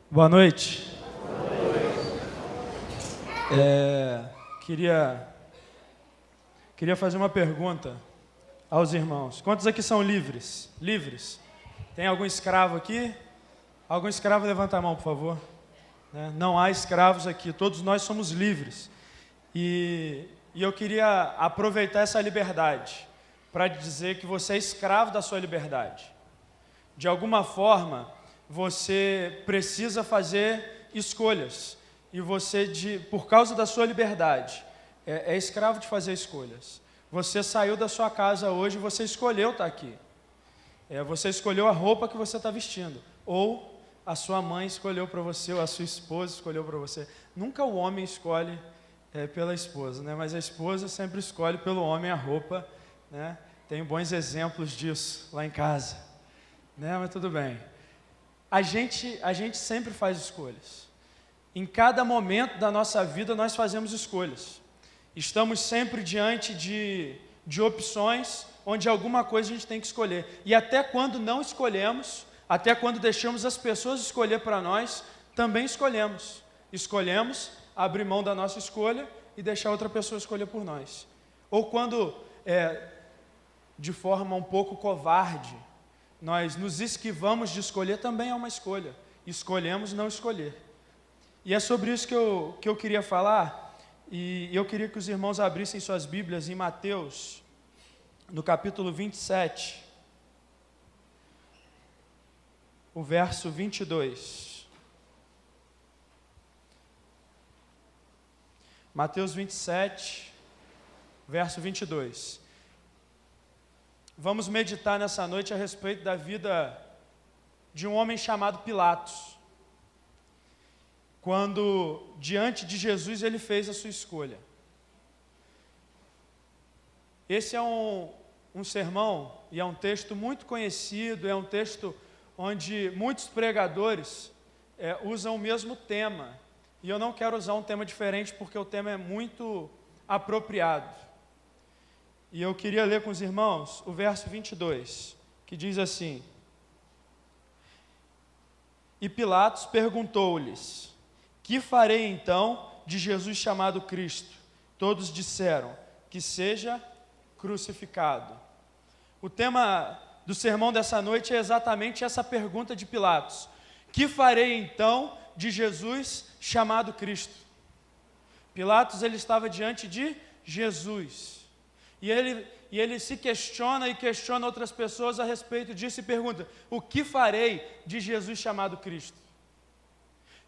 Boa noite. Queria fazer uma pergunta aos irmãos. Quantos aqui são livres? Livres? Tem algum escravo aqui? Algum escravo, levanta a mão, por favor. Não há escravos aqui, todos nós somos livres. E eu queria aproveitar essa liberdade para dizer que você é escravo da sua liberdade. De alguma forma, você precisa fazer escolhas. E você, por causa da sua liberdade, é escravo de fazer escolhas. Você saiu da sua casa hoje e você escolheu estar aqui. Você escolheu a roupa que você está vestindo. Ou a sua mãe escolheu para você, ou a sua esposa escolheu para você. Nunca o homem escolhe pela esposa, né? Mas a esposa sempre escolhe pelo homem a roupa, né? Tenho bons exemplos disso lá em casa, né? Mas tudo bem. A gente sempre faz escolhas. Em cada momento da nossa vida nós fazemos escolhas. Estamos sempre diante de opções onde alguma coisa a gente tem que escolher. E até quando não escolhemos, até quando deixamos as pessoas escolher para nós, também escolhemos. Escolhemos abrir mão da nossa escolha e deixar outra pessoa escolher por nós. Ou quando, de forma um pouco covarde, nós nos esquivamos de escolher, também é uma escolha. Escolhemos não escolher. E é sobre isso que eu queria falar, e eu queria que os irmãos abrissem suas Bíblias em Mateus, no capítulo 27, o verso 22. Mateus 27, verso 22. Vamos meditar nessa noite a respeito da vida de um homem chamado Pilatos. Quando, diante de Jesus, ele fez a sua escolha. Esse é um sermão, e é um texto muito conhecido, é um texto onde muitos pregadores usam o mesmo tema. E eu não quero usar um tema diferente, porque o tema é muito apropriado. E eu queria ler com os irmãos o verso 22, que diz assim: E Pilatos perguntou-lhes: Que farei então de Jesus chamado Cristo? Todos disseram: Que seja crucificado. O tema do sermão dessa noite é exatamente essa pergunta de Pilatos: Que farei então de Jesus chamado Cristo? Pilatos, ele estava diante de Jesus. E ele se questiona e questiona outras pessoas a respeito disso e pergunta: O que farei de Jesus chamado Cristo?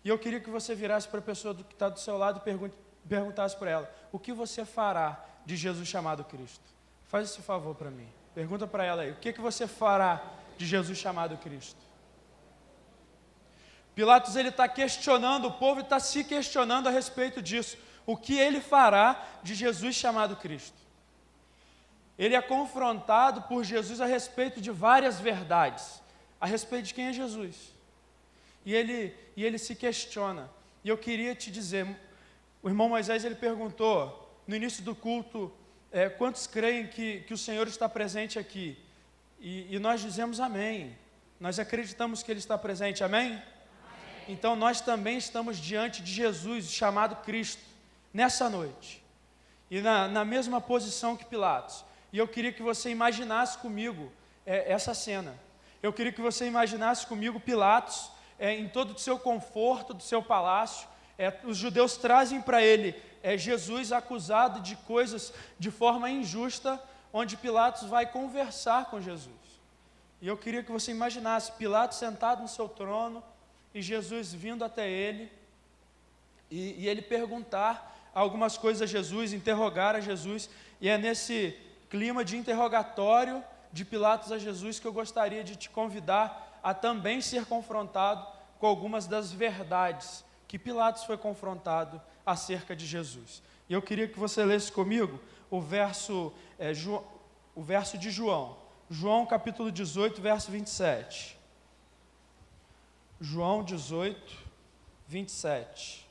E eu queria que você virasse para a pessoa que está do seu lado e perguntasse para ela: O que você fará de Jesus chamado Cristo? Faz esse favor para mim. Pergunta para ela aí: O que você fará de Jesus chamado Cristo? Pilatos, ele está questionando o povo e está se questionando a respeito disso. O que ele fará de Jesus chamado Cristo? Ele é confrontado por Jesus a respeito de várias verdades, a respeito de quem é Jesus. E ele se questiona. E eu queria te dizer, o irmão Moisés, ele perguntou no início do culto, quantos creem que o Senhor está presente aqui? E nós dizemos amém. Nós acreditamos que Ele está presente, amém? Amém. Então nós também estamos diante de Jesus, chamado Cristo, nessa noite. E na mesma posição que Pilatos. E eu queria que você imaginasse comigo essa cena. Eu queria que você imaginasse comigo Pilatos, em todo o seu conforto, do seu palácio. Os judeus trazem para ele Jesus acusado de coisas de forma injusta, onde Pilatos vai conversar com Jesus. E eu queria que você imaginasse Pilatos sentado no seu trono e Jesus vindo até ele e ele perguntar algumas coisas a Jesus, interrogar a Jesus. E é nesse clima de interrogatório de Pilatos a Jesus que eu gostaria de te convidar a também ser confrontado com algumas das verdades que Pilatos foi confrontado acerca de Jesus. E eu queria que você lesse comigo o verso de João capítulo 18, verso 27. João 18, 27.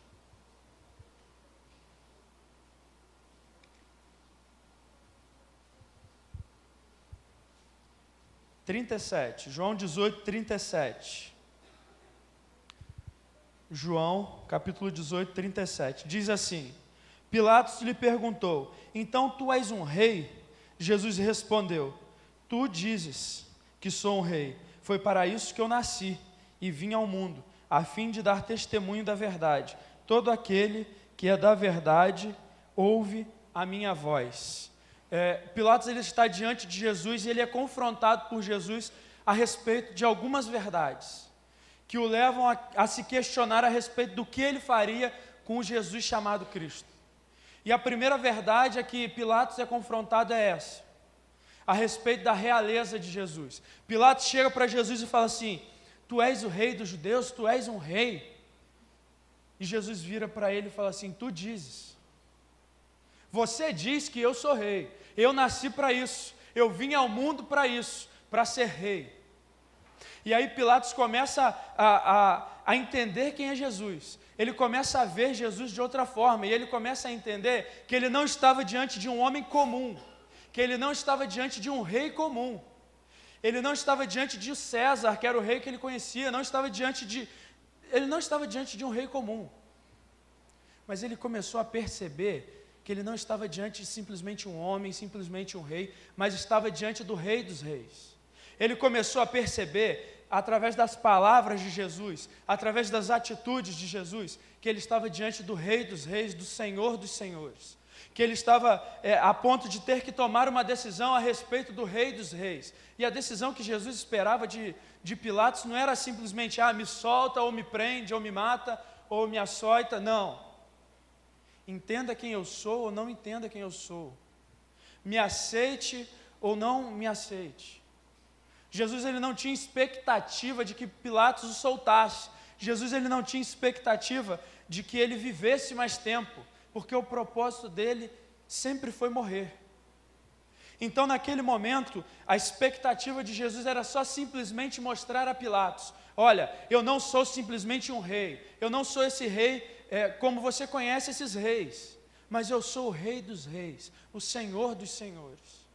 João 18, 37. João, capítulo 18, 37. Diz assim: Pilatos lhe perguntou: então tu és um rei? Jesus respondeu: tu dizes que sou um rei. Foi para isso que eu nasci e vim ao mundo, a fim de dar testemunho da verdade. Todo aquele que é da verdade ouve a minha voz. Pilatos ele está diante de Jesus e ele é confrontado por Jesus a respeito de algumas verdades que o levam a se questionar a respeito do que ele faria com o Jesus chamado Cristo. E a primeira verdade é que Pilatos é confrontado é essa, a respeito da realeza de Jesus. Pilatos chega para Jesus e fala assim: tu és o rei dos judeus, tu és um rei. E Jesus vira para ele e fala assim: tu dizes. Você diz que eu sou rei, eu nasci para isso, eu vim ao mundo para isso, para ser rei. E aí Pilatos começa a entender quem é Jesus. Ele começa a ver Jesus de outra forma, e ele começa a entender que ele não estava diante de um homem comum, que ele não estava diante de um rei comum, ele não estava diante de César, que era o rei que ele conhecia, ele não estava diante de um rei comum, mas ele começou a perceber que ele não estava diante de simplesmente um homem, simplesmente um rei, mas estava diante do Rei dos Reis. Ele começou a perceber, através das palavras de Jesus, através das atitudes de Jesus, que ele estava diante do Rei dos Reis, do Senhor dos Senhores, que ele estava a ponto de ter que tomar uma decisão a respeito do Rei dos Reis. E a decisão que Jesus esperava de Pilatos não era simplesmente: me solta, ou me prende, ou me mata, ou me açoita. Não. Entenda quem eu sou ou não entenda quem eu sou. Me aceite ou não me aceite. Jesus ele não tinha expectativa de que Pilatos o soltasse. Jesus ele não tinha expectativa de que ele vivesse mais tempo, porque o propósito dele sempre foi morrer. Então, naquele momento, a expectativa de Jesus era só simplesmente mostrar a Pilatos: olha, eu não sou simplesmente um rei, eu não sou esse rei como você conhece esses reis, mas eu sou o Rei dos Reis, o Senhor dos Senhores.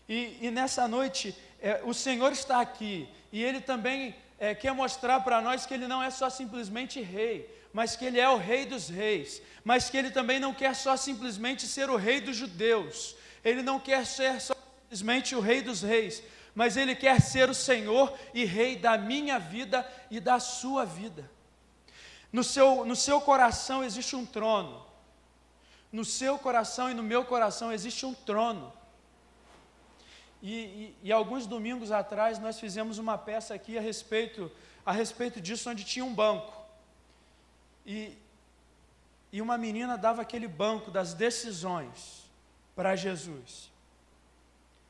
E nessa noite, o Senhor está aqui, e Ele também quer mostrar para nós que Ele não é só simplesmente rei, mas que Ele é o Rei dos Reis, mas que Ele também não quer só simplesmente ser o Rei dos judeus, Ele não quer ser só simplesmente o Rei dos Reis, mas Ele quer ser o Senhor e Rei da minha vida e da sua vida. No seu coração existe um trono, no seu coração e no meu coração existe um trono. E alguns domingos atrás nós fizemos uma peça aqui a respeito disso, onde tinha um banco. E uma menina dava aquele banco das decisões para Jesus.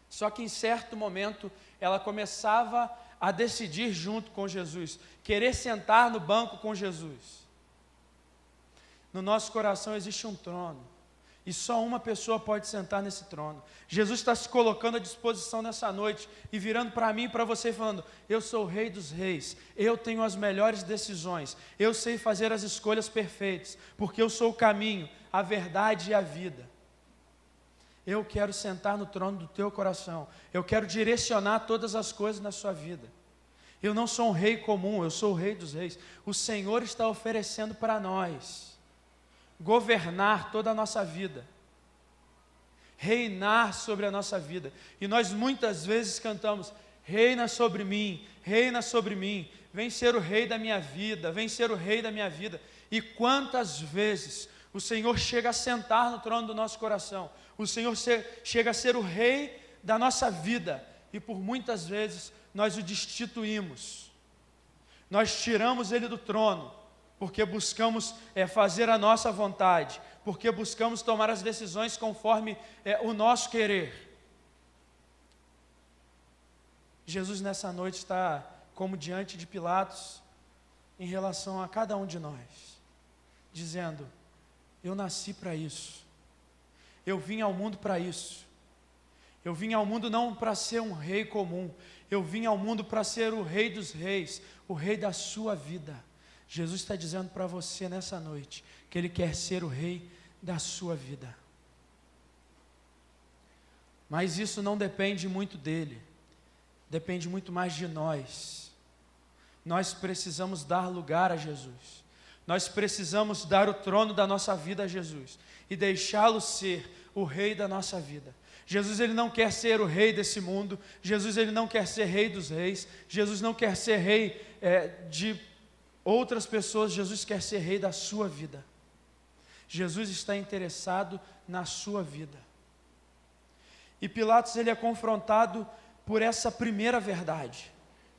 Só que em certo momento ela começava a decidir junto com Jesus, querer sentar no banco com Jesus. No nosso coração existe um trono, e só uma pessoa pode sentar nesse trono. Jesus está se colocando à disposição nessa noite, e virando para mim e para você falando: eu sou o Rei dos Reis, eu tenho as melhores decisões, eu sei fazer as escolhas perfeitas, porque eu sou o caminho, a verdade e a vida. Eu quero sentar no trono do teu coração, eu quero direcionar todas as coisas na sua vida. Eu não sou um rei comum, eu sou o Rei dos Reis. O Senhor está oferecendo para nós governar toda a nossa vida, reinar sobre a nossa vida. E nós muitas vezes cantamos: reina sobre mim, vem ser o rei da minha vida, vem ser o rei da minha vida. E quantas vezes o Senhor chega a sentar no trono do nosso coração, o Senhor chega a ser o rei da nossa vida, e por muitas vezes nós o destituímos, nós tiramos ele do trono, porque buscamos fazer a nossa vontade, porque buscamos tomar as decisões conforme o nosso querer. Jesus nessa noite está como diante de Pilatos em relação a cada um de nós, dizendo: eu nasci para isso, eu vim ao mundo para isso, eu vim ao mundo não para ser um rei comum, eu vim ao mundo para ser o Rei dos Reis, o Rei da sua vida. Jesus está dizendo para você nessa noite que Ele quer ser o Rei da sua vida. Mas isso não depende muito dEle, depende muito mais de nós. Nós precisamos dar lugar a Jesus, Nós precisamos dar o trono da nossa vida a Jesus e deixá-lo ser o rei da nossa vida. Jesus, ele não quer ser o rei desse mundo. Jesus, ele não quer ser rei dos reis. Jesus não quer ser rei de outras pessoas. Jesus quer ser rei da sua vida. Jesus está interessado na sua vida. E Pilatos, ele é confrontado por essa primeira verdade,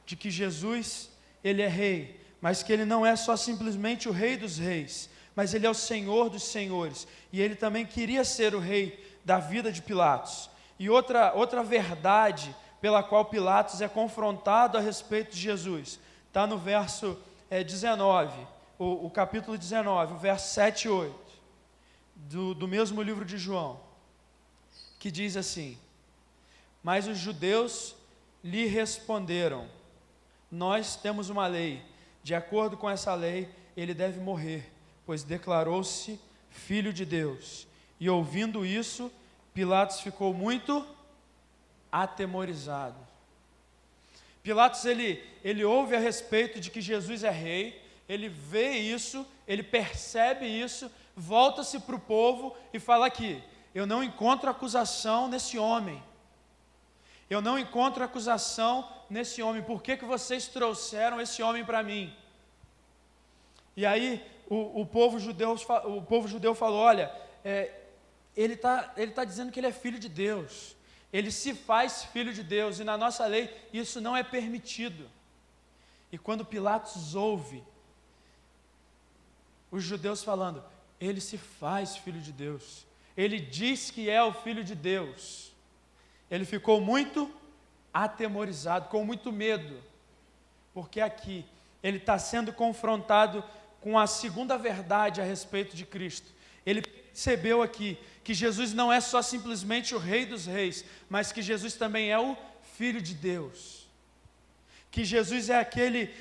de que Jesus, ele é rei, mas que ele não é só simplesmente o rei dos reis, mas ele é o Senhor dos senhores, e ele também queria ser o rei da vida de Pilatos. E outra verdade pela qual Pilatos é confrontado a respeito de Jesus, está no verso 19, o capítulo 19, o verso 7 e 8, do mesmo livro de João, que diz assim: mas os judeus lhe responderam: nós temos uma lei, de acordo com essa lei, ele deve morrer, pois declarou-se filho de Deus. E ouvindo isso, Pilatos ficou muito atemorizado. Pilatos, ele ouve a respeito de que Jesus é rei, ele vê isso, ele percebe isso, volta-se para o povo e fala aqui: eu não encontro acusação nesse homem. Eu não encontro acusação nesse homem. Por que vocês trouxeram esse homem para mim? E aí o povo judeu falou: olha, ele tá dizendo que ele é filho de Deus. Ele se faz filho de Deus, e na nossa lei isso não é permitido. E quando Pilatos ouve os judeus falando: ele se faz filho de Deus, ele diz que é o filho de Deus, ele ficou muito atemorizado, com muito medo, porque aqui ele está sendo confrontado com a segunda verdade a respeito de Cristo. Ele percebeu aqui que Jesus não é só simplesmente o rei dos reis, mas que Jesus também é o filho de Deus. Que Jesus é aquele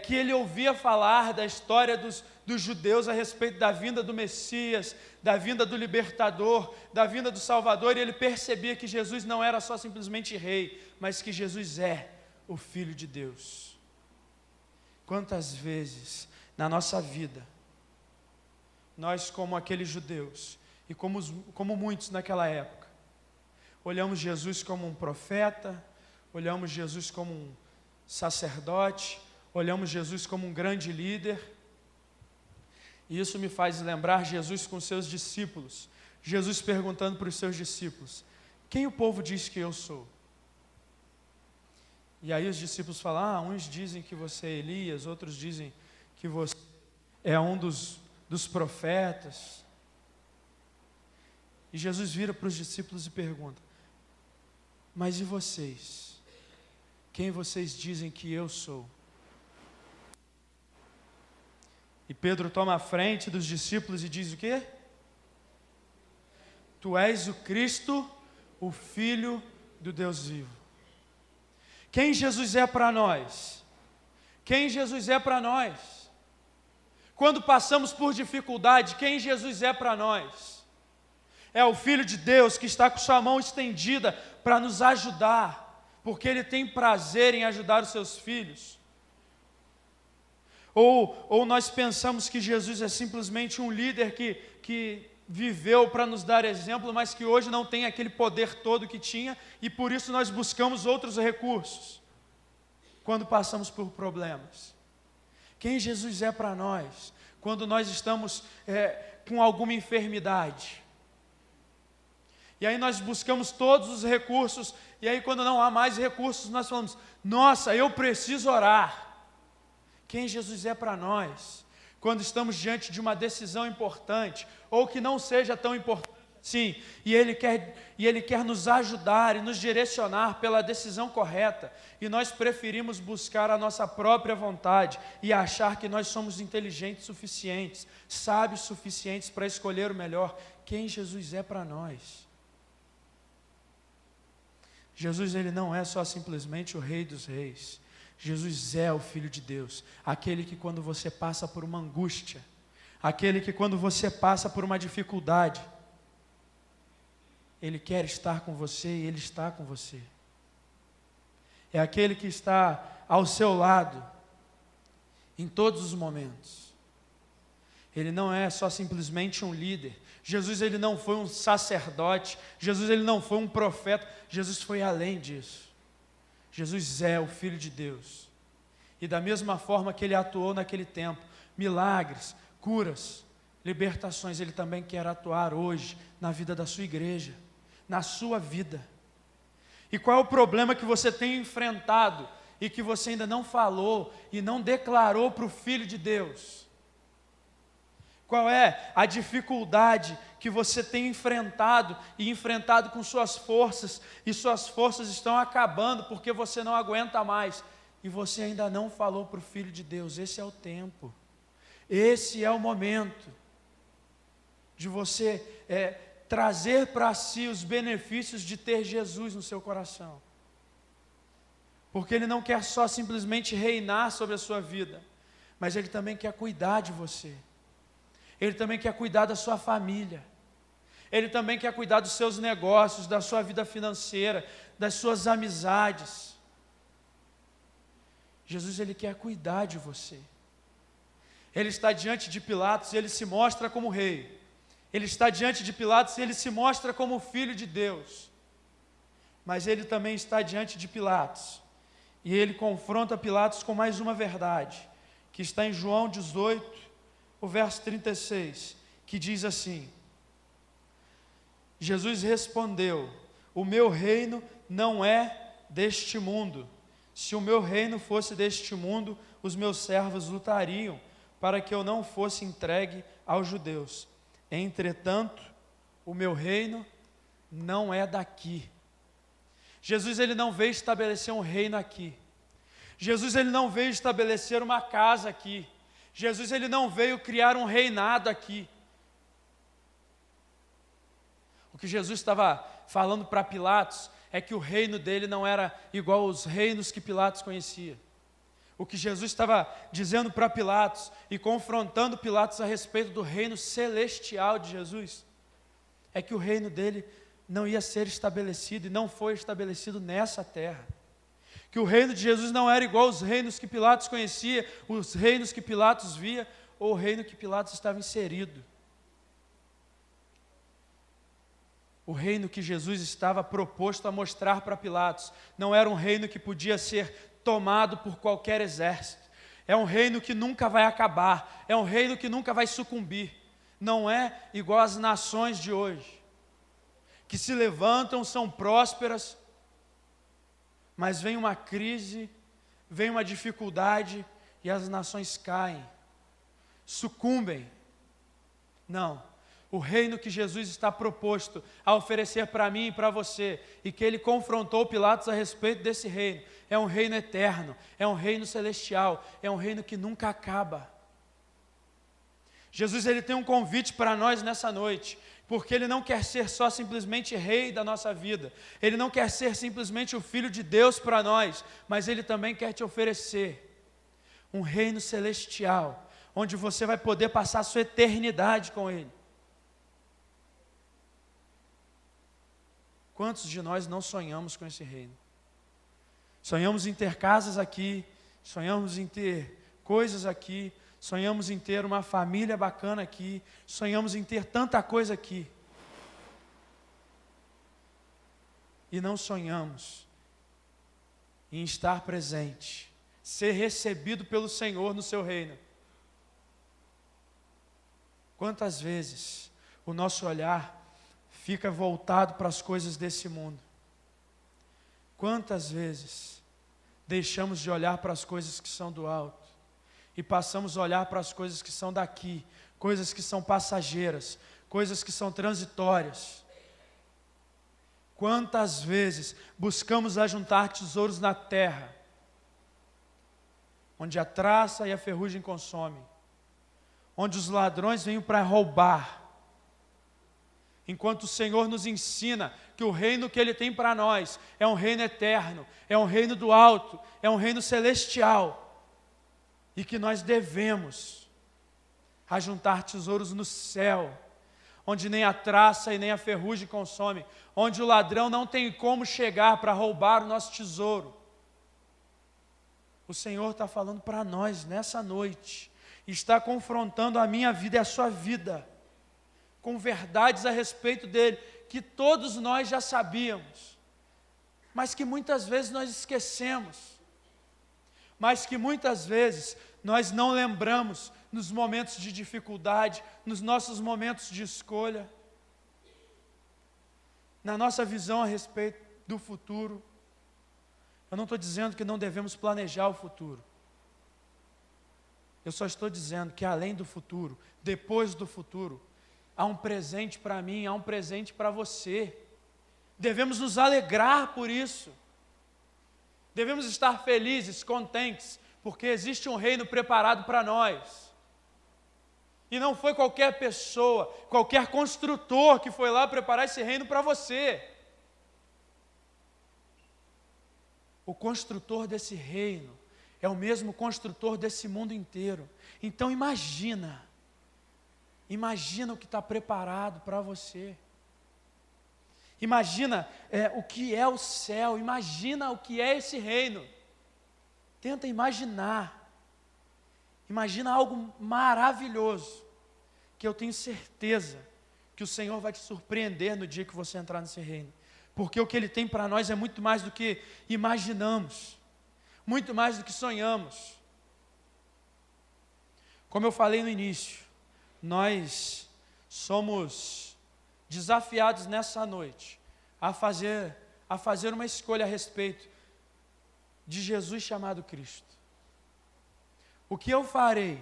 que ele ouvia falar da história dos judeus a respeito da vinda do Messias, da vinda do libertador, da vinda do Salvador, e ele percebia que Jesus não era só simplesmente rei, mas que Jesus é o Filho de Deus. Quantas vezes na nossa vida, nós, como aqueles judeus, e como muitos naquela época, olhamos Jesus como um profeta, olhamos Jesus como um sacerdote, olhamos Jesus como um grande líder, e isso me faz lembrar Jesus com seus discípulos. Jesus perguntando para os seus discípulos: quem o povo diz que eu sou? E aí os discípulos falam: uns dizem que você é Elias, outros dizem que você é um dos profetas. E Jesus vira para os discípulos e pergunta: mas e vocês? Quem vocês dizem que eu sou? E Pedro toma a frente dos discípulos e diz o quê? Tu és o Cristo, o Filho do Deus vivo. Quem Jesus é para nós? Quem Jesus é para nós? Quando passamos por dificuldade, quem Jesus é para nós? É o Filho de Deus que está com sua mão estendida para nos ajudar, porque Ele tem prazer em ajudar os seus filhos. Ou nós pensamos que Jesus é simplesmente um líder que viveu para nos dar exemplo, mas que hoje não tem aquele poder todo que tinha, e por isso nós buscamos outros recursos quando passamos por problemas. Quem Jesus é para nós quando nós estamos com alguma enfermidade? E aí nós buscamos todos os recursos, e aí quando não há mais recursos, nós falamos: nossa, eu preciso orar. Quem Jesus é para nós quando estamos diante de uma decisão importante, ou que não seja tão importante assim, e Ele quer nos ajudar e nos direcionar pela decisão correta, e nós preferimos buscar a nossa própria vontade e achar que nós somos inteligentes suficientes, sábios suficientes para escolher o melhor. Quem Jesus é para nós? Jesus, ele não é só simplesmente o Rei dos Reis. Jesus é o Filho de Deus, aquele que quando você passa por uma angústia, aquele que quando você passa por uma dificuldade, Ele quer estar com você e Ele está com você. É aquele que está ao seu lado em todos os momentos. Ele não é só simplesmente um líder. Jesus, ele não foi um sacerdote. Jesus, ele não foi um profeta. Jesus foi além disso. Jesus é o Filho de Deus. E da mesma forma que ele atuou naquele tempo, milagres, curas, libertações, ele também quer atuar hoje na vida da sua igreja, na sua vida. E qual é o problema que você tem enfrentado e que você ainda não falou e não declarou para o Filho de Deus? Qual é a dificuldade que você tem enfrentado e enfrentado com suas forças, e suas forças estão acabando porque você não aguenta mais, e você ainda não falou para o Filho de Deus? Esse é o tempo, esse é o momento de você trazer para si os benefícios de ter Jesus no seu coração, porque Ele não quer só simplesmente reinar sobre a sua vida, mas Ele também quer cuidar de você. Ele também quer cuidar da sua família. Ele também quer cuidar dos seus negócios, da sua vida financeira, das suas amizades. Jesus, Ele quer cuidar de você. Ele está diante de Pilatos e Ele se mostra como rei. Ele está diante de Pilatos e Ele se mostra como Filho de Deus. Mas Ele também está diante de Pilatos. E Ele confronta Pilatos com mais uma verdade, que está em João 18, o verso 36, que diz assim: Jesus respondeu: o meu reino não é deste mundo. Se o meu reino fosse deste mundo, os meus servos lutariam para que eu não fosse entregue aos judeus. Entretanto, o meu reino não é daqui. Jesus, ele não veio estabelecer um reino aqui. Jesus, ele não veio estabelecer uma casa aqui. Jesus, ele não veio criar um reinado aqui. O que Jesus estava falando para Pilatos é que o reino dele não era igual aos reinos que Pilatos conhecia. O que Jesus estava dizendo para Pilatos e confrontando Pilatos a respeito do reino celestial de Jesus, é que o reino dele não ia ser estabelecido e não foi estabelecido nessa terra. Que o reino de Jesus não era igual aos reinos que Pilatos conhecia, os reinos que Pilatos via, ou o reino que Pilatos estava inserido. O reino que Jesus estava proposto a mostrar para Pilatos não era um reino que podia ser tomado por qualquer exército. É um reino que nunca vai acabar, é um reino que nunca vai sucumbir. Não é igual às nações de hoje, que se levantam, são prósperas, mas vem uma crise, vem uma dificuldade e as nações caem, sucumbem. Não, o reino que Jesus está proposto a oferecer para mim e para você, e que Ele confrontou Pilatos a respeito desse reino, é um reino eterno, é um reino celestial, é um reino que nunca acaba. Jesus, ele tem um convite para nós nessa noite, porque Ele não quer ser só simplesmente rei da nossa vida, Ele não quer ser simplesmente o Filho de Deus para nós, mas Ele também quer te oferecer um reino celestial, onde você vai poder passar a sua eternidade com Ele. Quantos de nós não sonhamos com esse reino? Sonhamos em ter casas aqui, sonhamos em ter coisas aqui, sonhamos em ter uma família bacana aqui, sonhamos em ter tanta coisa aqui. E não sonhamos em estar presente, ser recebido pelo Senhor no seu reino. Quantas vezes o nosso olhar fica voltado para as coisas desse mundo? Quantas vezes deixamos de olhar para as coisas que são do alto e passamos a olhar para as coisas que são daqui, coisas que são passageiras, coisas que são transitórias? Quantas vezes buscamos ajuntar tesouros na terra, onde a traça e a ferrugem consomem, onde os ladrões vêm para roubar, enquanto o Senhor nos ensina que o reino que Ele tem para nós é um reino eterno, é um reino do alto, é um reino celestial, e que nós devemos ajuntar tesouros no céu, onde nem a traça e nem a ferrugem consome, onde o ladrão não tem como chegar para roubar o nosso tesouro. O Senhor está falando para nós nessa noite, está confrontando a minha vida e a sua vida, com verdades a respeito dele, que todos nós já sabíamos, mas que muitas vezes nós esquecemos, mas que muitas vezes nós não lembramos nos momentos de dificuldade, nos nossos momentos de escolha, na nossa visão a respeito do futuro. Eu não estou dizendo que não devemos planejar o futuro. Eu só estou dizendo que além do futuro, depois do futuro, há um presente para mim, há um presente para você. Devemos nos alegrar por isso. Devemos estar felizes, contentes, porque existe um reino preparado para nós. E não foi qualquer pessoa, qualquer construtor que foi lá preparar esse reino para você. O construtor desse reino é o mesmo construtor desse mundo inteiro. Então imagina o que está preparado para você. Imagina o que é o céu, imagina o que é esse reino. Tenta imaginar. Imagina algo maravilhoso, que eu tenho certeza que o Senhor vai te surpreender no dia que você entrar nesse reino. Porque o que Ele tem para nós é muito mais do que imaginamos, muito mais do que sonhamos. Como eu falei no início, nós somos desafiados nessa noite a fazer uma escolha a respeito de Jesus chamado Cristo. O que eu farei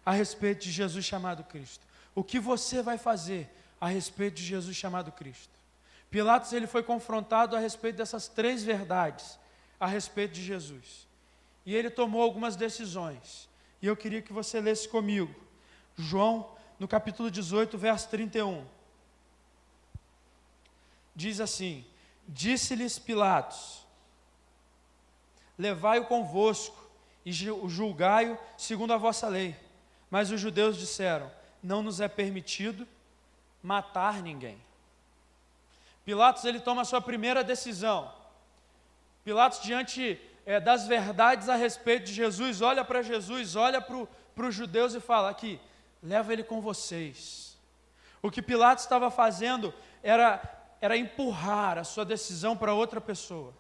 a respeito de Jesus chamado Cristo? O que você vai fazer a respeito de Jesus chamado Cristo? Pilatos ele foi confrontado a respeito dessas 3 verdades a respeito de Jesus. E ele tomou algumas decisões. E eu queria que você lesse comigo. João, no capítulo 18, verso 31. Diz assim: disse-lhes Pilatos: levai-o convosco e julgai-o segundo a vossa lei. Mas os judeus disseram: não nos é permitido matar ninguém. Pilatos ele toma a sua primeira decisão. Pilatos, diante das verdades a respeito de Jesus, olha para Jesus, olha para os judeus e fala: aqui, leva ele com vocês. O que Pilatos estava fazendo era empurrar a sua decisão para outra pessoa.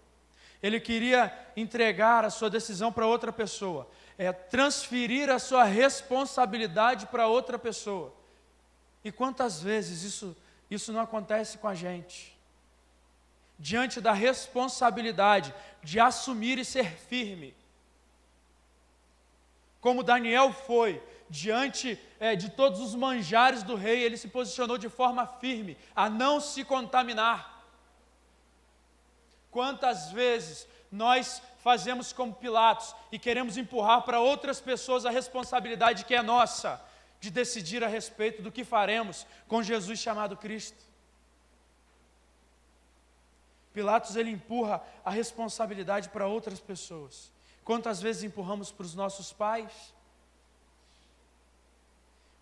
Ele queria entregar a sua decisão para outra pessoa, transferir a sua responsabilidade para outra pessoa. E quantas vezes isso não acontece com a gente? Diante da responsabilidade de assumir e ser firme, como Daniel foi, diante de todos os manjares do rei, ele se posicionou de forma firme, a não se contaminar. Quantas vezes nós fazemos como Pilatos e queremos empurrar para outras pessoas a responsabilidade que é nossa, de decidir a respeito do que faremos com Jesus chamado Cristo. Pilatos ele empurra a responsabilidade para outras pessoas. Quantas vezes empurramos para os nossos pais?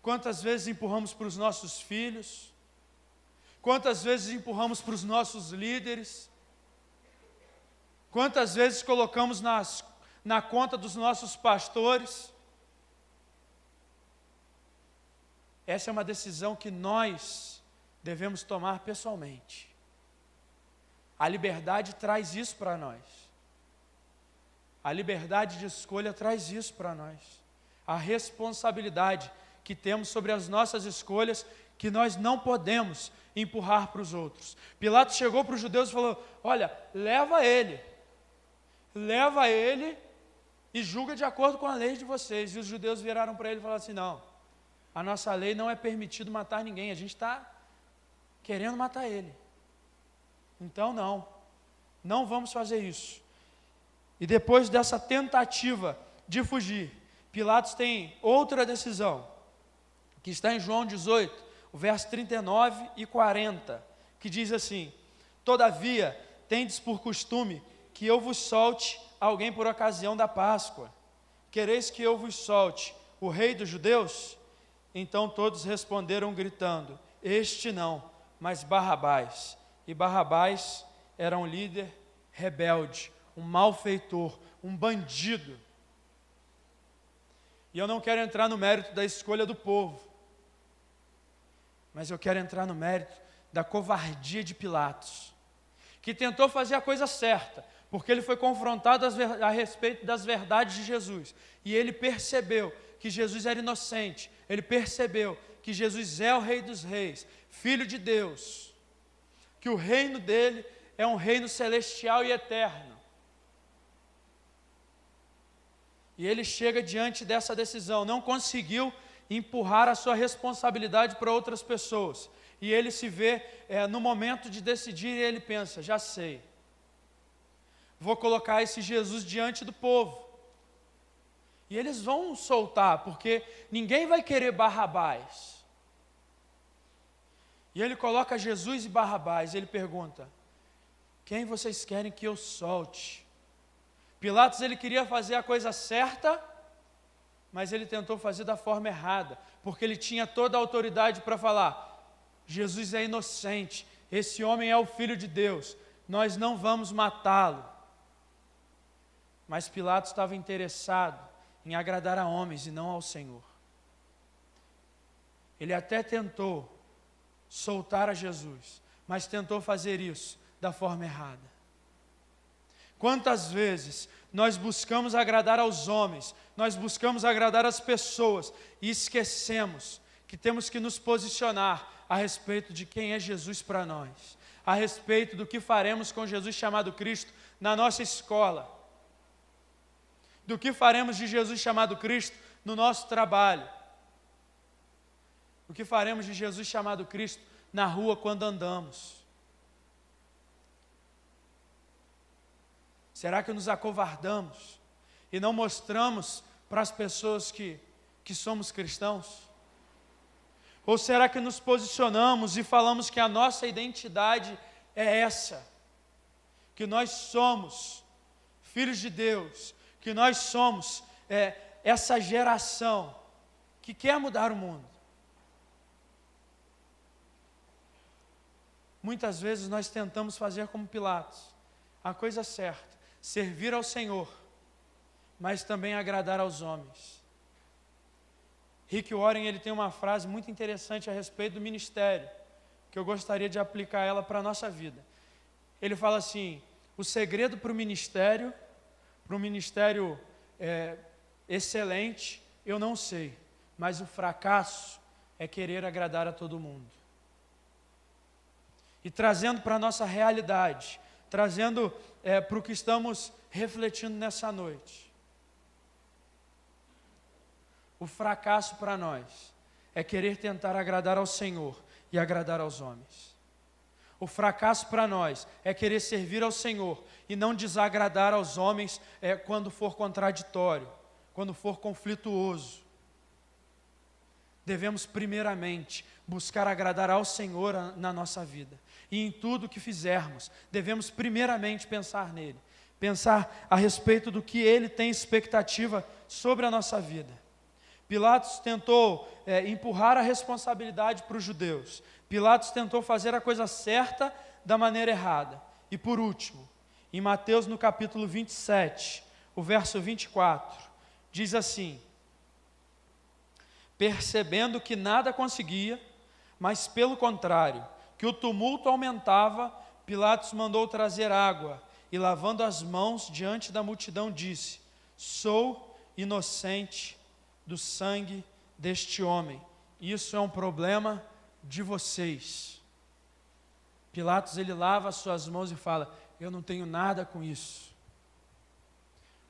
Quantas vezes empurramos para os nossos filhos? Quantas vezes empurramos para os nossos líderes? Quantas vezes colocamos na conta dos nossos pastores? Essa é uma decisão que nós devemos tomar pessoalmente. A liberdade traz isso para nós. A liberdade de escolha traz isso para nós. A responsabilidade que temos sobre as nossas escolhas, que nós não podemos empurrar para os outros. Pilatos chegou para os judeus e falou: olha, leva ele e julga de acordo com a lei de vocês. E os judeus viraram para ele e falaram assim: não, a nossa lei não é permitido matar ninguém, a gente está querendo matar ele. Então não vamos fazer isso. E depois dessa tentativa de fugir, Pilatos tem outra decisão, que está em João 18, o verso 39 e 40, que diz assim: todavia, tendes por costume que eu vos solte alguém por ocasião da Páscoa. Quereis que eu vos solte o rei dos judeus? Então todos responderam gritando: este não, mas Barrabás. E Barrabás era um líder rebelde, um malfeitor, um bandido. E eu não quero entrar no mérito da escolha do povo, mas eu quero entrar no mérito da covardia de Pilatos, que tentou fazer a coisa certa, porque ele foi confrontado a respeito das verdades de Jesus, e ele percebeu que Jesus era inocente, ele percebeu que Jesus é o Rei dos Reis, Filho de Deus, que o reino dele é um reino celestial e eterno. E ele chega diante dessa decisão, não conseguiu empurrar a sua responsabilidade para outras pessoas. E ele se vê no momento de decidir e ele pensa, já sei, vou colocar esse Jesus diante do povo. E eles vão soltar, porque ninguém vai querer Barrabás. E ele coloca Jesus e Barrabás, e ele pergunta, quem vocês querem que eu solte? Pilatos, ele queria fazer a coisa certa, mas ele tentou fazer da forma errada, porque ele tinha toda a autoridade para falar, Jesus é inocente, esse homem é o Filho de Deus, nós não vamos matá-lo. Mas Pilatos estava interessado em agradar a homens e não ao Senhor. Ele até tentou soltar a Jesus, mas tentou fazer isso da forma errada. Quantas vezes nós buscamos agradar aos homens, nós buscamos agradar as pessoas e esquecemos que temos que nos posicionar a respeito de quem é Jesus para nós, a respeito do que faremos com Jesus chamado Cristo na nossa escola, do que faremos de Jesus chamado Cristo no nosso trabalho, o que faremos de Jesus chamado Cristo na rua quando andamos. Será que nos acovardamos e não mostramos para as pessoas que somos cristãos? Ou será que nos posicionamos e falamos que a nossa identidade é essa? Que nós somos filhos de Deus, que nós somos essa geração que quer mudar o mundo. Muitas vezes nós tentamos fazer como Pilatos, a coisa certa, servir ao Senhor, mas também agradar aos homens. Rick Warren, ele tem uma frase muito interessante a respeito do ministério, que eu gostaria de aplicar ela para a nossa vida. Ele fala assim, o segredo para o ministério excelente, eu não sei, mas o fracasso é querer agradar a todo mundo. E trazendo para a nossa realidade, trazendo para o que estamos refletindo nessa noite. O fracasso para nós é querer tentar agradar ao Senhor e agradar aos homens. O fracasso para nós é querer servir ao Senhor e não desagradar aos homens quando for contraditório, quando for conflituoso. Devemos primeiramente buscar agradar ao Senhor na nossa vida. E em tudo que fizermos, devemos primeiramente pensar nele. Pensar a respeito do que ele tem expectativa sobre a nossa vida. Pilatos tentou empurrar a responsabilidade para os judeus. Pilatos tentou fazer a coisa certa da maneira errada. E por último, em Mateus no capítulo 27, o verso 24, diz assim, percebendo que nada conseguia, mas pelo contrário, que o tumulto aumentava, Pilatos mandou trazer água e lavando as mãos diante da multidão disse, sou inocente do sangue deste homem. Isso é um problema de vocês. Pilatos, ele lava as suas mãos e fala, eu não tenho nada com isso.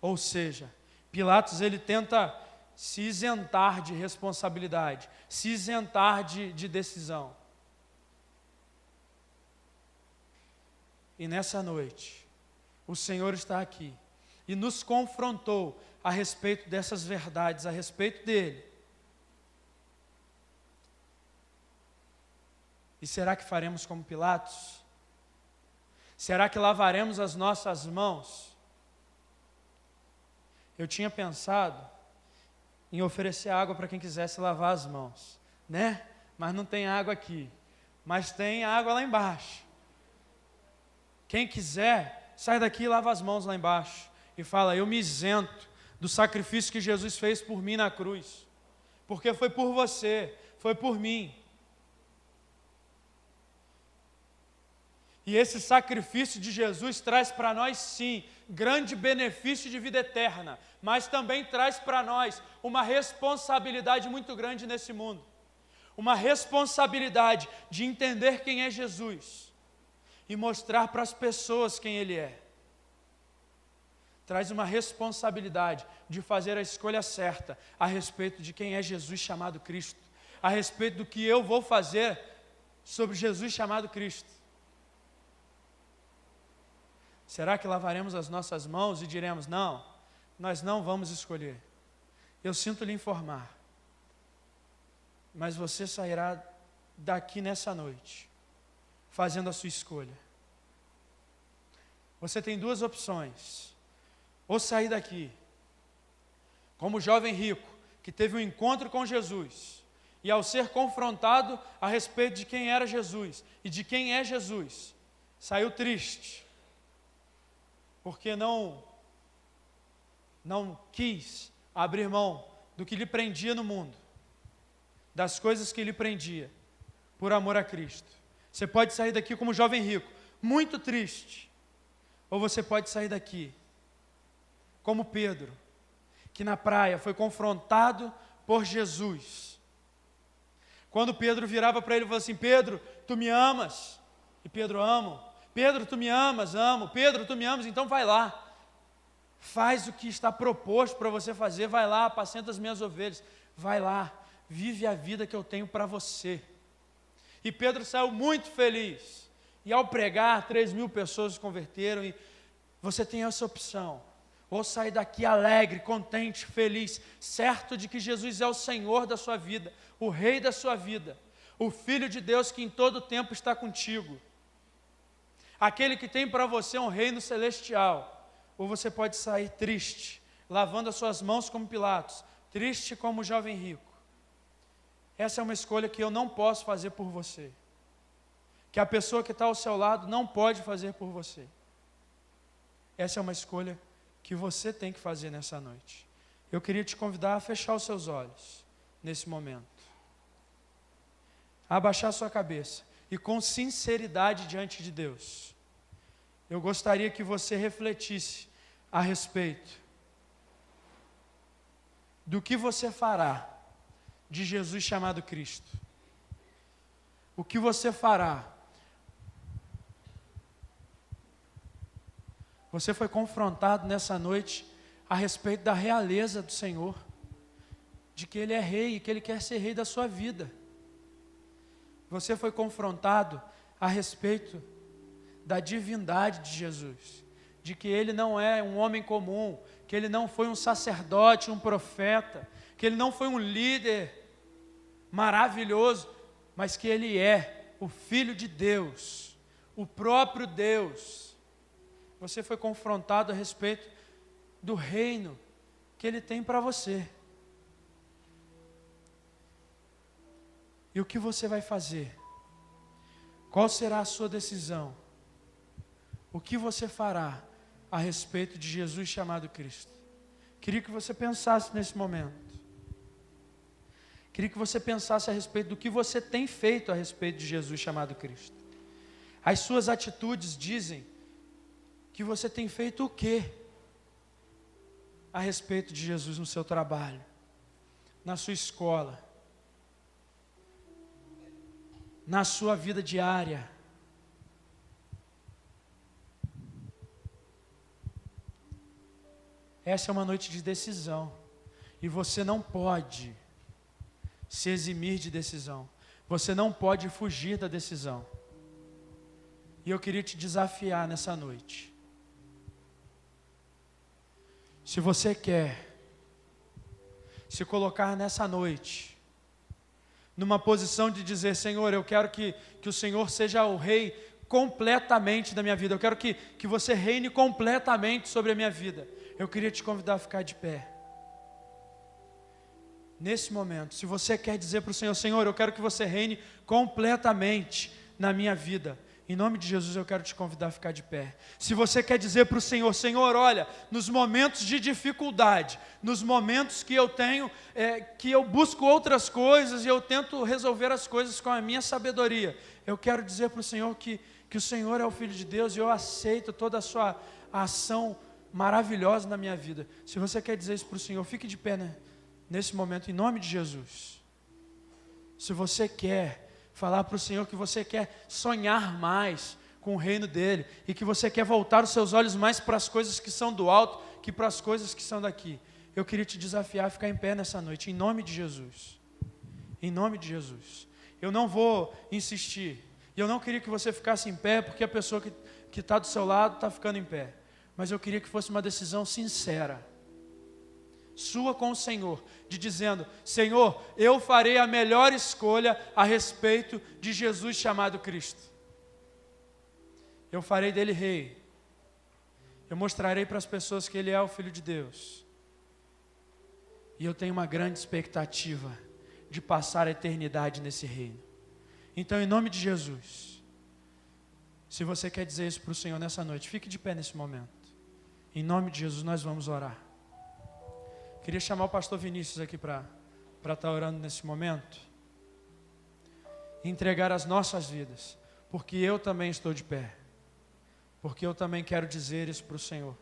Ou seja, Pilatos, ele tenta se isentar de responsabilidade, se isentar de decisão. E nessa noite, o Senhor está aqui e nos confrontou a respeito dessas verdades, a respeito dele. E será que faremos como Pilatos? Será que lavaremos as nossas mãos? Eu tinha pensado em oferecer água para quem quisesse lavar as mãos, né? Mas não tem água aqui, mas tem água lá embaixo. Quem quiser, sai daqui e lava as mãos lá embaixo e fala, eu me isento do sacrifício que Jesus fez por mim na cruz. Porque foi por você, foi por mim. E esse sacrifício de Jesus traz para nós, sim, grande benefício de vida eterna, mas também traz para nós uma responsabilidade muito grande nesse mundo. Uma responsabilidade de entender quem é Jesus e mostrar para as pessoas quem Ele é. Traz uma responsabilidade de fazer a escolha certa a respeito de quem é Jesus chamado Cristo, a respeito do que eu vou fazer sobre Jesus chamado Cristo. Será que lavaremos as nossas mãos e diremos, não, nós não vamos escolher? Eu sinto lhe informar, mas você sairá daqui nessa noite, fazendo a sua escolha. Você tem duas opções, ou sair daqui, como o jovem rico, que teve um encontro com Jesus, e ao ser confrontado a respeito de quem era Jesus, e de quem é Jesus, saiu triste, porque não quis abrir mão do que lhe prendia no mundo, das coisas que lhe prendia, por amor a Cristo. Você pode sair daqui como jovem rico, muito triste, ou você pode sair daqui como Pedro, que na praia foi confrontado por Jesus. Quando Pedro virava para ele e falou assim, Pedro, tu me amas? E Pedro, amo. Pedro, tu me amas? Amo. Pedro, tu me amas? Então vai lá. Faz o que está proposto para você fazer. Vai lá, apacenta as minhas ovelhas. Vai lá, vive a vida que eu tenho para você. E Pedro saiu muito feliz. E ao pregar, 3.000 pessoas se converteram. E você tem essa opção. Ou sair daqui alegre, contente, feliz, certo de que Jesus é o Senhor da sua vida, o Rei da sua vida, o Filho de Deus que em todo tempo está contigo. Aquele que tem para você um reino celestial. Ou você pode sair triste, lavando as suas mãos como Pilatos, triste como o jovem rico. Essa é uma escolha que eu não posso fazer por você, que a pessoa que está ao seu lado não pode fazer por você. Essa é uma escolha que você tem que fazer nessa noite. Eu queria te convidar a fechar os seus olhos nesse momento, a abaixar sua cabeça e com sinceridade diante de Deus, eu gostaria que você refletisse a respeito do que você fará de Jesus chamado Cristo. O que você fará? Você foi confrontado nessa noite a respeito da realeza do Senhor, de que Ele é rei e que Ele quer ser rei da sua vida. Você foi confrontado a respeito da divindade de Jesus, de que Ele não é um homem comum, que Ele não foi um sacerdote, um profeta, que Ele não foi um líder maravilhoso, mas que Ele é o Filho de Deus, o próprio Deus. Você foi confrontado a respeito do reino que Ele tem para você. E o que você vai fazer? Qual será a sua decisão? O que você fará a respeito de Jesus chamado Cristo? Queria que você pensasse nesse momento. Queria que você pensasse a respeito do que você tem feito a respeito de Jesus chamado Cristo. As suas atitudes dizem que você tem feito o quê a respeito de Jesus no seu trabalho, na sua escola, na sua vida diária. Essa é uma noite de decisão, e você não pode se eximir de decisão, você não pode fugir da decisão. E eu queria te desafiar nessa noite. Se você quer se colocar nessa noite numa posição de dizer, Senhor, eu quero que o Senhor seja o rei completamente da minha vida, eu quero que você reine completamente sobre a minha vida, eu queria te convidar a ficar de pé. Nesse momento, se você quer dizer para o Senhor, Senhor, eu quero que você reine completamente na minha vida, Em nome de Jesus eu quero te convidar a ficar de pé. Se você quer dizer para o Senhor, Senhor, olha, nos momentos de dificuldade, nos momentos que eu tenho, que eu busco outras coisas e eu tento resolver as coisas com a minha sabedoria, eu quero dizer para o Senhor que o Senhor é o Filho de Deus e eu aceito toda a sua ação maravilhosa na minha vida. Se você quer dizer isso para o Senhor, fique de pé, né? Nesse momento, em nome de Jesus. Se você quer falar para o Senhor que você quer sonhar mais com o reino dEle e que você quer voltar os seus olhos mais para as coisas que são do alto que para as coisas que são daqui, eu queria te desafiar a ficar em pé nessa noite, em nome de Jesus. Em nome de Jesus. Eu não vou insistir. E eu não queria que você ficasse em pé porque a pessoa que está do seu lado está ficando em pé. Mas eu queria que fosse uma decisão sincera, sua com o Senhor, de dizendo, Senhor, eu farei a melhor escolha a respeito de Jesus chamado Cristo. Eu farei dele rei. Eu mostrarei para as pessoas que ele é o Filho de Deus. E eu tenho uma grande expectativa de passar a eternidade nesse reino. Então, em nome de Jesus, se você quer dizer isso para o Senhor nessa noite, fique de pé nesse momento. Em nome de Jesus, nós vamos orar. Queria chamar o pastor Vinícius aqui para estar orando nesse momento. E entregar as nossas vidas. Porque eu também estou de pé. Porque eu também quero dizer isso para o Senhor.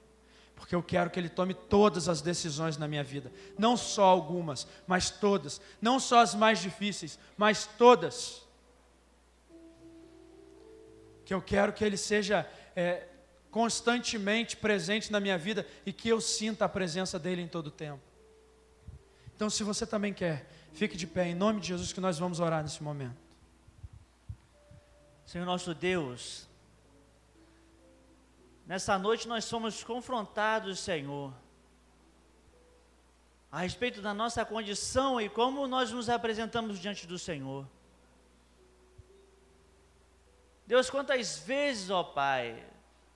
Porque eu quero que Ele tome todas as decisões na minha vida. Não só algumas, mas todas. Não só as mais difíceis, mas todas. Que eu quero que Ele seja constantemente presente na minha vida e que eu sinta a presença dEle em todo o tempo. Então, se você também quer, fique de pé, em nome de Jesus, que nós vamos orar nesse momento. Senhor nosso Deus, nessa noite nós somos confrontados, Senhor, a respeito da nossa condição e como nós nos apresentamos diante do Senhor. Deus, quantas vezes, ó Pai,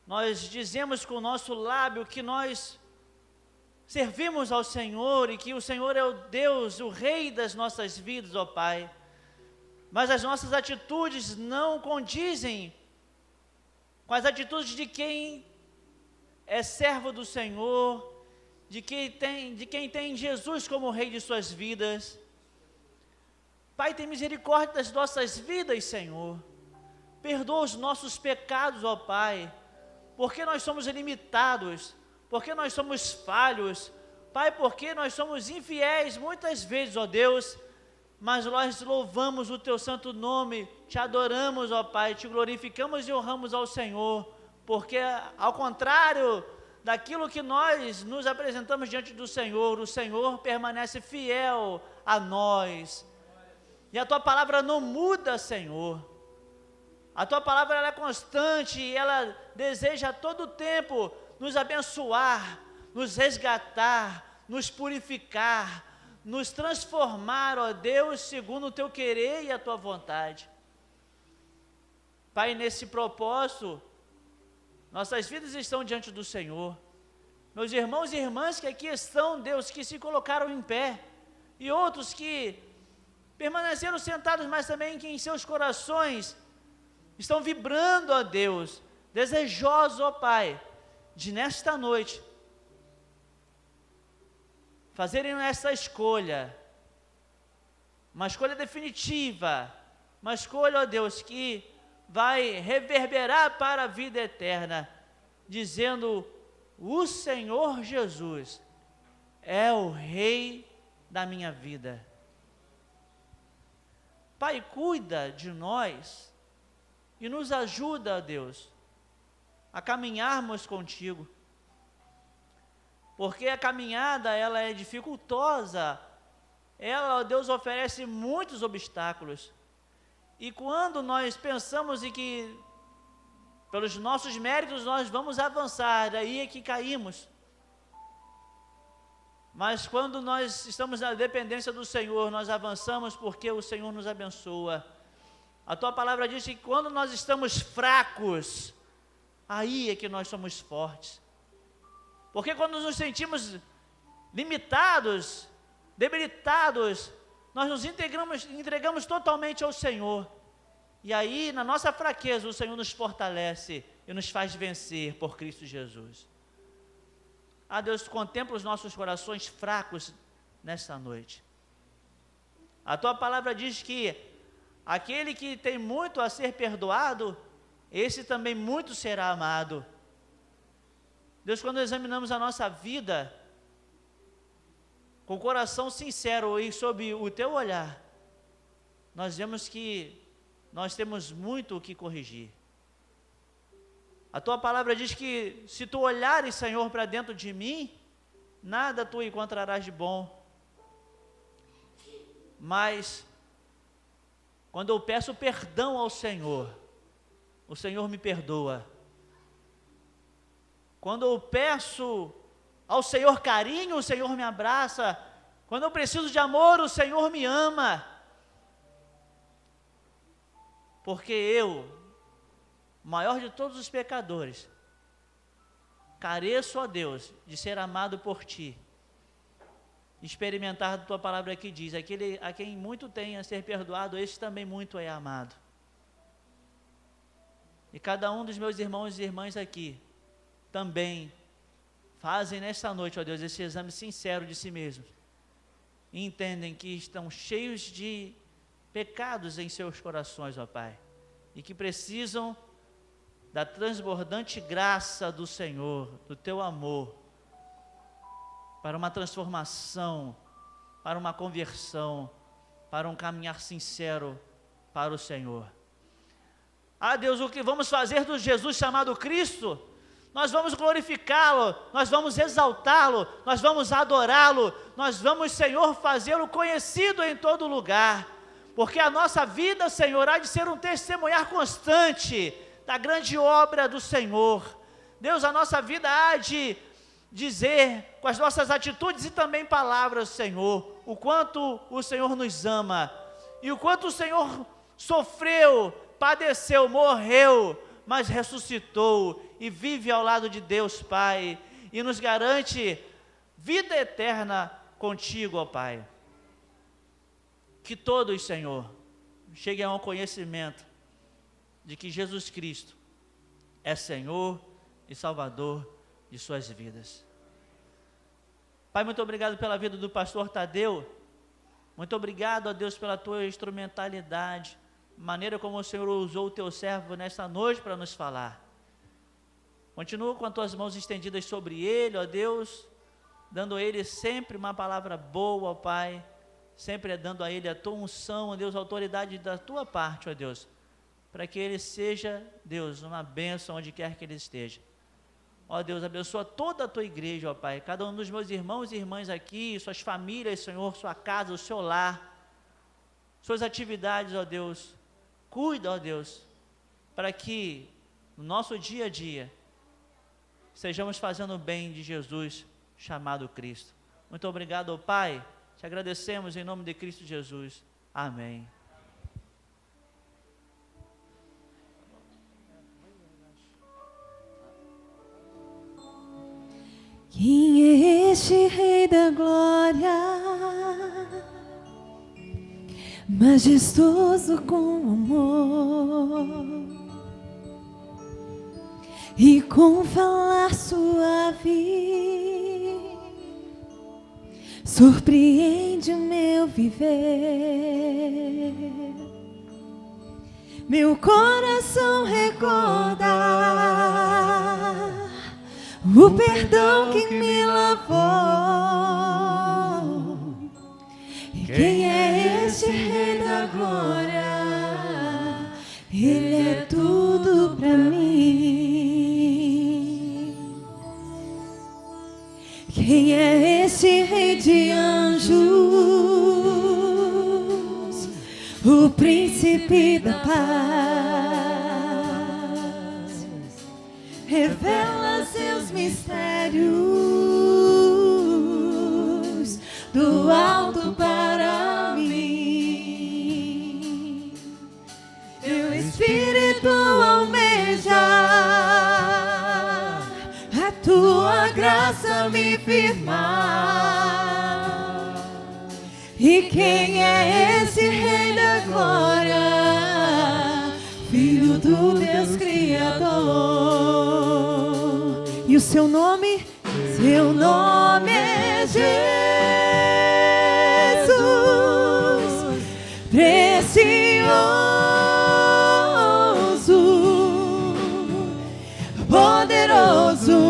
nós dizemos com o nosso lábio que nós servimos ao Senhor e que o Senhor é o Deus, o Rei das nossas vidas, ó Pai. Mas as nossas atitudes não condizem com as atitudes de quem é servo do Senhor, de quem tem Jesus como Rei de suas vidas. Pai, tem misericórdia das nossas vidas, Senhor. Perdoa os nossos pecados, ó Pai, porque nós somos limitados, porque nós somos falhos, Pai, porque nós somos infiéis muitas vezes, ó Deus, mas nós louvamos o Teu santo nome, Te adoramos, ó Pai, Te glorificamos e honramos ao Senhor, porque ao contrário daquilo que nós nos apresentamos diante do Senhor, o Senhor permanece fiel a nós, e a Tua palavra não muda, Senhor. A Tua palavra ela é constante e ela deseja a todo tempo nos abençoar, nos resgatar, nos purificar, nos transformar, ó Deus, segundo o Teu querer e a Tua vontade. Pai, nesse propósito, nossas vidas estão diante do Senhor. Meus irmãos e irmãs que aqui estão, Deus, que se colocaram em pé, e outros que permaneceram sentados, mas também que em seus corações estão vibrando, ó Deus, desejosos, ó Pai, de nesta noite fazerem essa escolha, uma escolha definitiva, uma escolha, ó Deus, que vai reverberar para a vida eterna, dizendo: o Senhor Jesus é o Rei da minha vida. Pai, cuida de nós e nos ajuda, ó Deus, a caminharmos contigo, porque a caminhada ela é dificultosa, ela, ó Deus, oferece muitos obstáculos, e quando nós pensamos em que pelos nossos méritos nós vamos avançar, daí é que caímos, mas quando nós estamos na dependência do Senhor, nós avançamos porque o Senhor nos abençoa. A Tua palavra diz que quando nós estamos fracos, aí é que nós somos fortes. Porque quando nos sentimos limitados, debilitados, nós nos entregamos totalmente ao Senhor. E aí, na nossa fraqueza, o Senhor nos fortalece e nos faz vencer por Cristo Jesus. Deus, contempla os nossos corações fracos nesta noite. A Tua palavra diz que aquele que tem muito a ser perdoado, esse também muito será amado. Deus, quando examinamos a nossa vida, com o coração sincero e sob o Teu olhar, nós vemos que nós temos muito o que corrigir. A Tua palavra diz que se Tu olhares, Senhor, para dentro de mim, nada Tu encontrarás de bom. Mas, quando eu peço perdão ao Senhor, o Senhor me perdoa. Quando eu peço ao Senhor carinho, o Senhor me abraça. Quando eu preciso de amor, o Senhor me ama. Porque eu, maior de todos os pecadores, careço, ó Deus, de ser amado por Ti. Experimentar a Tua palavra que diz, aquele a quem muito tem a ser perdoado, esse também muito é amado. E cada um dos meus irmãos e irmãs aqui, também fazem nesta noite, ó Deus, esse exame sincero de si mesmos. E entendem que estão cheios de pecados em seus corações, ó Pai. E que precisam da transbordante graça do Senhor, do Teu amor, para uma transformação, para uma conversão, para um caminhar sincero para o Senhor. Deus, o que vamos fazer do Jesus chamado Cristo? Nós vamos glorificá-lo, nós vamos exaltá-lo, nós vamos adorá-lo, nós vamos, Senhor, fazê-lo conhecido em todo lugar, porque a nossa vida, Senhor, há de ser um testemunhar constante da grande obra do Senhor. Deus, a nossa vida há de dizer com as nossas atitudes e também palavras, Senhor, o quanto o Senhor nos ama e o quanto o Senhor sofreu, padeceu, morreu, mas ressuscitou e vive ao lado de Deus Pai e nos garante vida eterna contigo, ó Pai. Que todos, Senhor, cheguem a um conhecimento de que Jesus Cristo é Senhor e Salvador de suas vidas. Pai, muito obrigado pela vida do pastor Tadeu, muito obrigado, ó Deus, pela Tua instrumentalidade, maneira como o Senhor usou o Teu servo nesta noite para nos falar. Continua com as Tuas mãos estendidas sobre ele, ó Deus, dando a ele sempre uma palavra boa, ó Pai, sempre dando a ele a Tua unção, ó Deus, a autoridade da Tua parte, ó Deus, para que ele seja, Deus, uma bênção onde quer que ele esteja. Ó Deus, abençoa toda a Tua igreja, ó Pai, cada um dos meus irmãos e irmãs aqui, suas famílias, Senhor, sua casa, o seu lar, suas atividades, ó Deus. Cuida, ó Deus, para que no nosso dia a dia estejamos fazendo o bem de Jesus, chamado Cristo. Muito obrigado, ó Pai, te agradecemos em nome de Cristo Jesus. Amém. Quem é este Rei da Glória, majestoso com amor e com falar suave, surpreende o meu viver. Meu coração recorda o perdão que me lavou. E quem é este Rei da Glória? Ele é tudo pra mim. Quem é este Rei de anjos? O príncipe da paz. Revela seus mistérios do alto para mim. Meu espírito almeja a Tua graça me firmar. E quem é esse Rei da Glória? o Deus Criador. E o seu nome? Seu nome é Jesus, precioso, poderoso,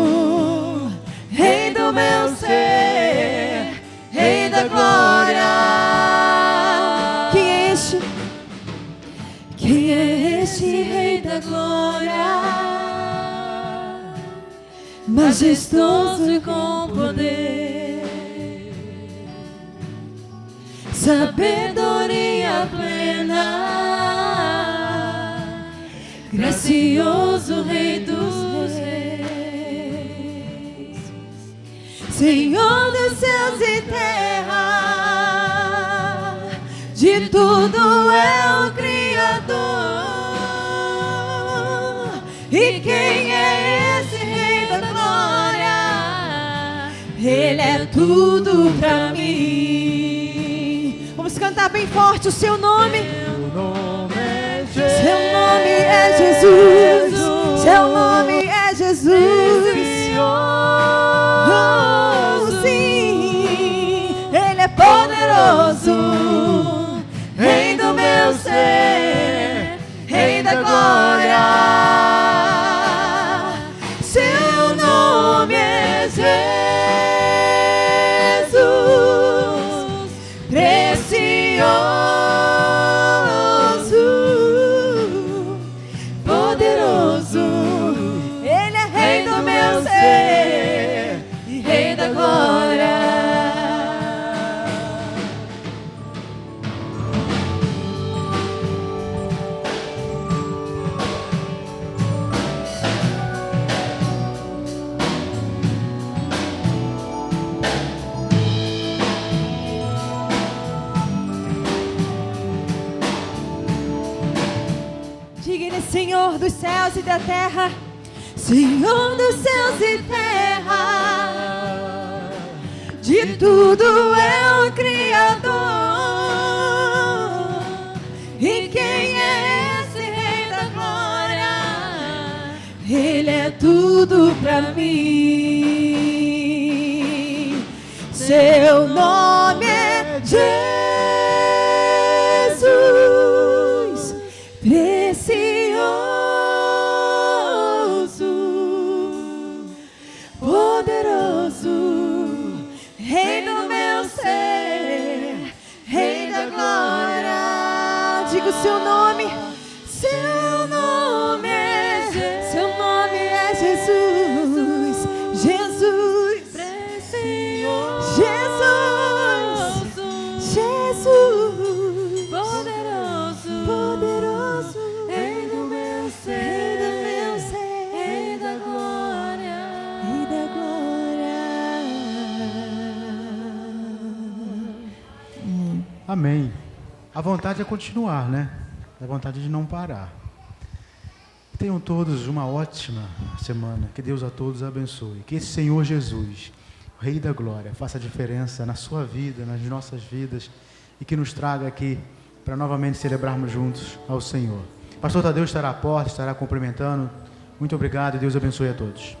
Rei do meu ser, Rei da glória. Quem é este Rei da glória? Majestoso e com poder, sabedoria plena, gracioso Rei dos reis, Senhor dos céus e terra, de tudo é o Criador. E quem é esse Rei da glória? Ele é tudo pra mim. Vamos cantar bem forte o seu nome. Seu nome é Jesus. Seu nome é Jesus. Oh, sim. Ele é poderoso, Rei do meu ser, Rei da glória. Seu nome é Jesus, precioso, poderoso. Ele é Rei do meu ser e Rei da glória. Senhor dos céus e da terra, Senhor dos céus e terra, de tudo é o Criador. E quem é esse Rei da glória? Ele é tudo pra mim. Seu nome é Jesus, precioso, poderoso, Rei do meu ser, Rei da glória. Diga o seu nome. Seu nome é Jesus. Jesus, precioso, Jesus, poderoso, Rei do meu ser, Rei da glória, Rei da glória. Amém. A vontade é continuar, né? A vontade de não parar. Tenham todos uma ótima semana. Que Deus a todos abençoe. Que esse Senhor Jesus, o Rei da glória, faça a diferença na sua vida, nas nossas vidas, e que nos traga aqui para novamente celebrarmos juntos ao Senhor. Pastor Tadeu estará à porta, estará cumprimentando. Muito obrigado e Deus abençoe a todos.